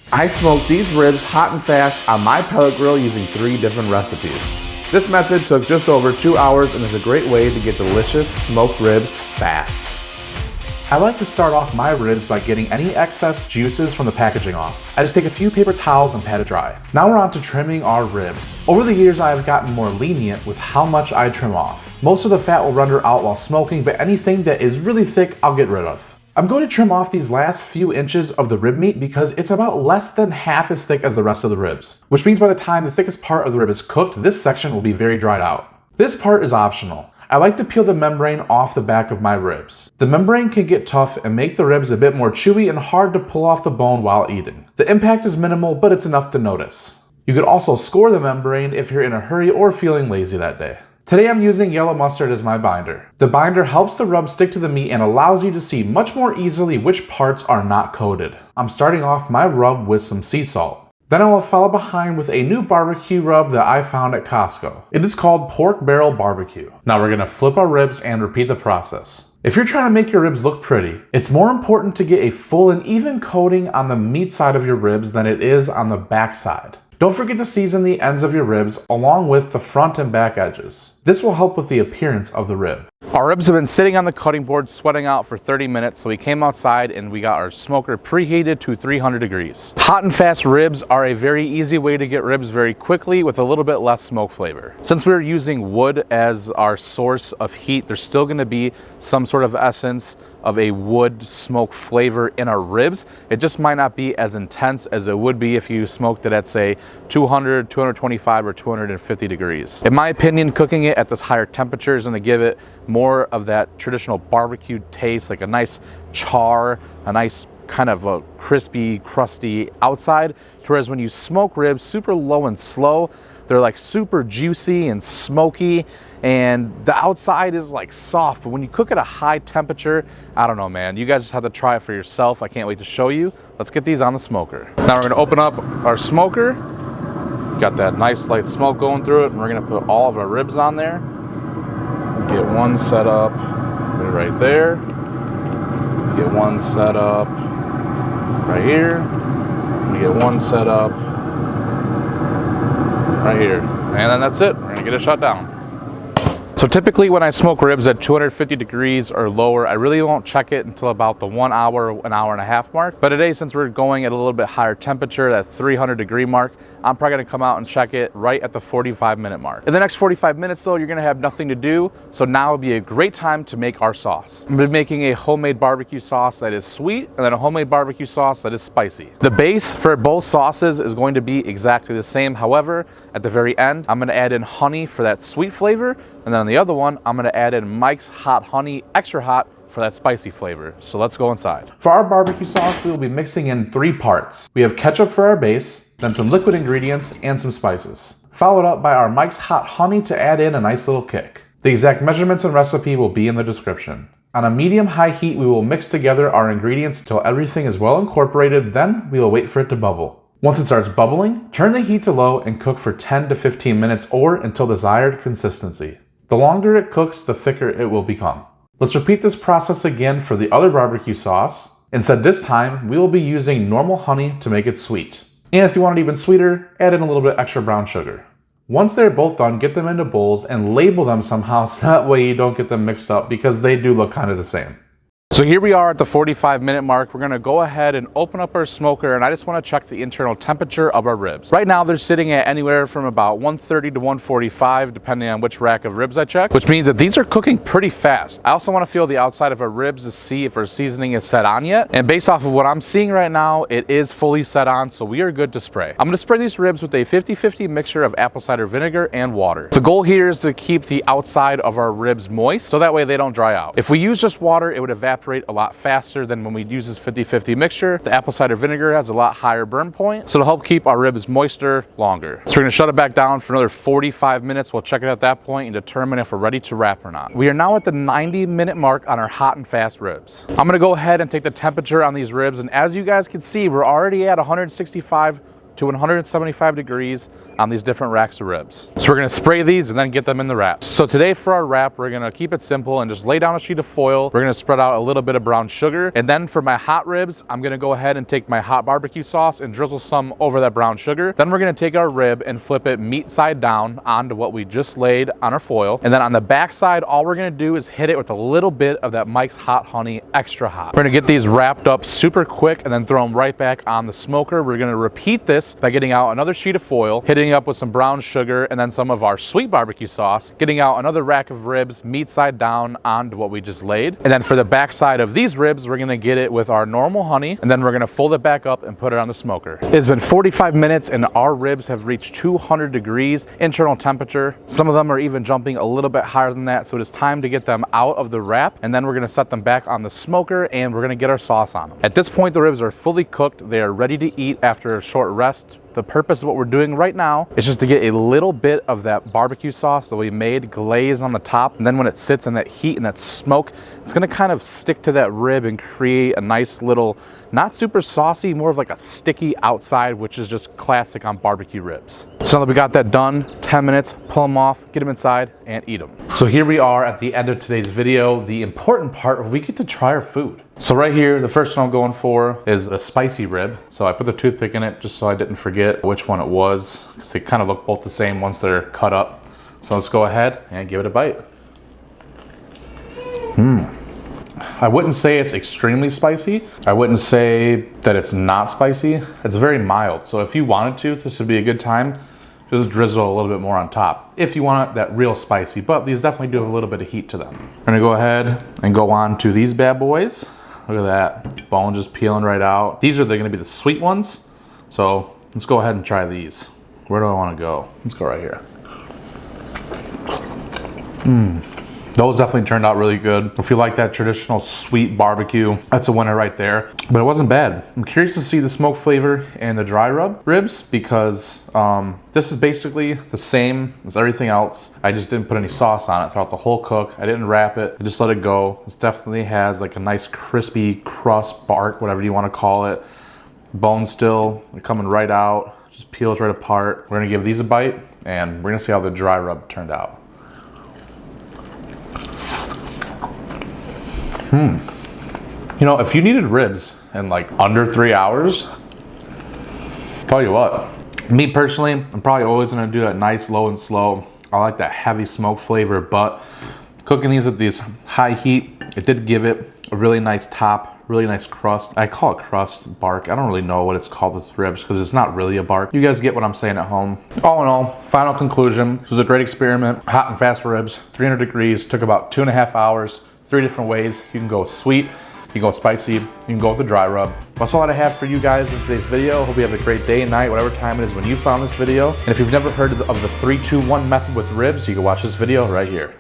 I smoked these ribs hot and fast on my pellet grill using 3 different recipes. This method took just over 2 hours and is a great way to get delicious smoked ribs fast. I like to start off my ribs by getting any excess juices from the packaging off. I just take a few paper towels and pat it dry. Now we're on to trimming our ribs. Over the years I have gotten more lenient with how much I trim off. Most of the fat will render out while smoking, but anything that is really thick I'll get rid of. I'm going to trim off these last few inches of the rib meat because it's about less than half as thick as the rest of the ribs, which means by the time the thickest part of the rib is cooked, this section will be very dried out. This part is optional. I like to peel the membrane off the back of my ribs. The membrane can get tough and make the ribs a bit more chewy and hard to pull off the bone while eating. The impact is minimal, but it's enough to notice. You could also score the membrane if you're in a hurry or feeling lazy that day. Today I'm using yellow mustard as my binder. The binder helps the rub stick to the meat and allows you to see much more easily which parts are not coated. I'm starting off my rub with some sea salt. Then I will follow behind with a new barbecue rub that I found at Costco. It is called Pork Barrel Barbecue. Now we're going to flip our ribs and repeat the process. If you're trying to make your ribs look pretty, it's more important to get a full and even coating on the meat side of your ribs than it is on the back side. Don't forget to season the ends of your ribs along with the front and back edges. This will help with the appearance of the rib. Our ribs have been sitting on the cutting board sweating out for 30 minutes, so we came outside and we got our smoker preheated to 300 degrees. Hot and fast ribs are a very easy way to get ribs very quickly with a little bit less smoke flavor. Since we're using wood as our source of heat, there's still going to be some sort of essence of a wood smoke flavor in our ribs. It just might not be as intense as it would be if you smoked it at, say, 200, 225, or 250 degrees. In my opinion, cooking it at this higher temperature is going to give it more of that traditional barbecue taste, like a nice char, a nice kind of a crispy, crusty outside, whereas when you smoke ribs super low and slow, they're like super juicy and smoky, and the outside is like soft, but when you cook at a high temperature, I don't know, man. You guys just have to try it for yourself. I can't wait to show you. Let's get these on the smoker. Now we're gonna open up our smoker. Got that nice light smoke going through it, and we're gonna put all of our ribs on there. Get one set up right there. Get one set up right here. We get one set up right here. And then that's it. We're gonna get it shut down. So typically when I smoke ribs at 250 degrees or lower, I really won't check it until about the 1 hour, an hour and a half mark. But today, since we're going at a little bit higher temperature, that 300 degree mark, I'm probably gonna come out and check it right at the 45-minute mark. In the next 45 minutes though, you're gonna have nothing to do, so now would be a great time to make our sauce. I'm gonna be making a homemade barbecue sauce that is sweet, and then a homemade barbecue sauce that is spicy. The base for both sauces is going to be exactly the same. However, at the very end, I'm gonna add in honey for that sweet flavor, and then on the other one, I'm gonna add in Mike's Hot Honey Extra Hot for that spicy flavor. So let's go inside. For our barbecue sauce, we will be mixing in 3 parts. We have ketchup for our base, then some liquid ingredients and some spices. Followed up by our Mike's Hot Honey to add in a nice little kick. The exact measurements and recipe will be in the description. On a medium-high heat, we will mix together our ingredients until everything is well incorporated, then we will wait for it to bubble. Once it starts bubbling, turn the heat to low and cook for 10 to 15 minutes or until desired consistency. The longer it cooks, the thicker it will become. Let's repeat this process again for the other barbecue sauce. Instead this time, we will be using normal honey to make it sweet. And if you want it even sweeter, add in a little bit extra brown sugar. Once they're both done, get them into bowls and label them somehow so that way you don't get them mixed up because they do look kind of the same. So here we are at the 45-minute mark. We're gonna go ahead and open up our smoker, and I just wanna check the internal temperature of our ribs. Right now, they're sitting at anywhere from about 130 to 145, depending on which rack of ribs I check, which means that these are cooking pretty fast. I also wanna feel the outside of our ribs to see if our seasoning is set on yet. And based off of what I'm seeing right now, it is fully set on, so we are good to spray. I'm gonna spray these ribs with a 50-50 mixture of apple cider vinegar and water. The goal here is to keep the outside of our ribs moist, so that way they don't dry out. If we use just water, it would evaporate a lot faster than when we use this 50-50 mixture. The apple cider vinegar has a lot higher burn point, so to help keep our ribs moister longer. So we're gonna shut it back down for another 45 minutes. We'll check it at that point and determine if we're ready to wrap or not. We are now at the 90-minute mark on our hot and fast ribs. I'm gonna go ahead and take the temperature on these ribs, and as you guys can see, we're already at 165 to 175 degrees on these different racks of ribs. So we're gonna spray these and then get them in the wrap. So today for our wrap, we're gonna keep it simple and just lay down a sheet of foil. We're gonna spread out a little bit of brown sugar. And then for my hot ribs, I'm gonna go ahead and take my hot barbecue sauce and drizzle some over that brown sugar. Then we're gonna take our rib and flip it meat side down onto what we just laid on our foil. And then on the back side, all we're gonna do is hit it with a little bit of that Mike's Hot Honey Extra Hot. We're gonna get these wrapped up super quick and then throw them right back on the smoker. We're gonna repeat this by getting out another sheet of foil, hitting it up with some brown sugar and then some of our sweet barbecue sauce, getting out another rack of ribs, meat side down onto what we just laid. And then for the back side of these ribs, we're gonna get it with our normal honey, and then we're gonna fold it back up and put it on the smoker. It's been 45 minutes and our ribs have reached 200 degrees internal temperature. Some of them are even jumping a little bit higher than that, so it is time to get them out of the wrap, and then we're gonna set them back on the smoker and we're gonna get our sauce on them. At this point, the ribs are fully cooked. They are ready to eat after a short rest. The purpose of what we're doing right now is just to get a little bit of that barbecue sauce that we made glaze on the top, and then when it sits in that heat and that smoke, it's gonna kind of stick to that rib and create a nice little, not super saucy, more of like a sticky outside, which is just classic on barbecue ribs. So now that we got that done, 10 minutes, pull them off, get them inside, and eat them. So here we are at the end of today's video, the important part where we get to try our food. So right here, the first one I'm going for is a spicy rib. So I put the toothpick in it just so I didn't forget which one it was, because they kind of look both the same once they're cut up. So let's go ahead and give it a bite. I wouldn't say it's extremely spicy. I wouldn't say that it's not spicy. It's very mild. So if you wanted to, this would be a good time. Just drizzle a little bit more on top if you want that real spicy, but these definitely do have a little bit of heat to them. I'm gonna go ahead and go on to these bad boys. Look at that, bone just peeling right out. These are gonna be the sweet ones. So let's go ahead and try these. Where do I wanna go? Let's go right here. Those definitely turned out really good. If you like that traditional sweet barbecue, that's a winner right there. But it wasn't bad. I'm curious to see the smoke flavor and the dry rub ribs, because this is basically the same as everything else. I just didn't put any sauce on it throughout the whole cook. I didn't wrap it, I just let it go. This definitely has like a nice crispy crust, bark, whatever you wanna call it. Bone still coming right out, just peels right apart. We're gonna give these a bite and we're gonna see how the dry rub turned out. You know, if you needed ribs in like under 3 hours, tell you what, me personally, I'm probably always gonna do that nice low and slow. I like that heavy smoke flavor, but cooking these at these high heat, it did give it a really nice top, really nice crust. I call it crust, bark. I don't really know what it's called with ribs because it's not really a bark. You guys get what I'm saying at home. All in all, final conclusion, this was a great experiment. Hot and fast ribs, 300 degrees, took about 2.5 hours. 3 different ways. You can go sweet, you can go spicy, you can go with the dry rub. That's all I have for you guys in today's video. Hope you have a great day and night, whatever time it is when you found this video. And if you've never heard of the 3-2-1 method with ribs, you can watch this video right here.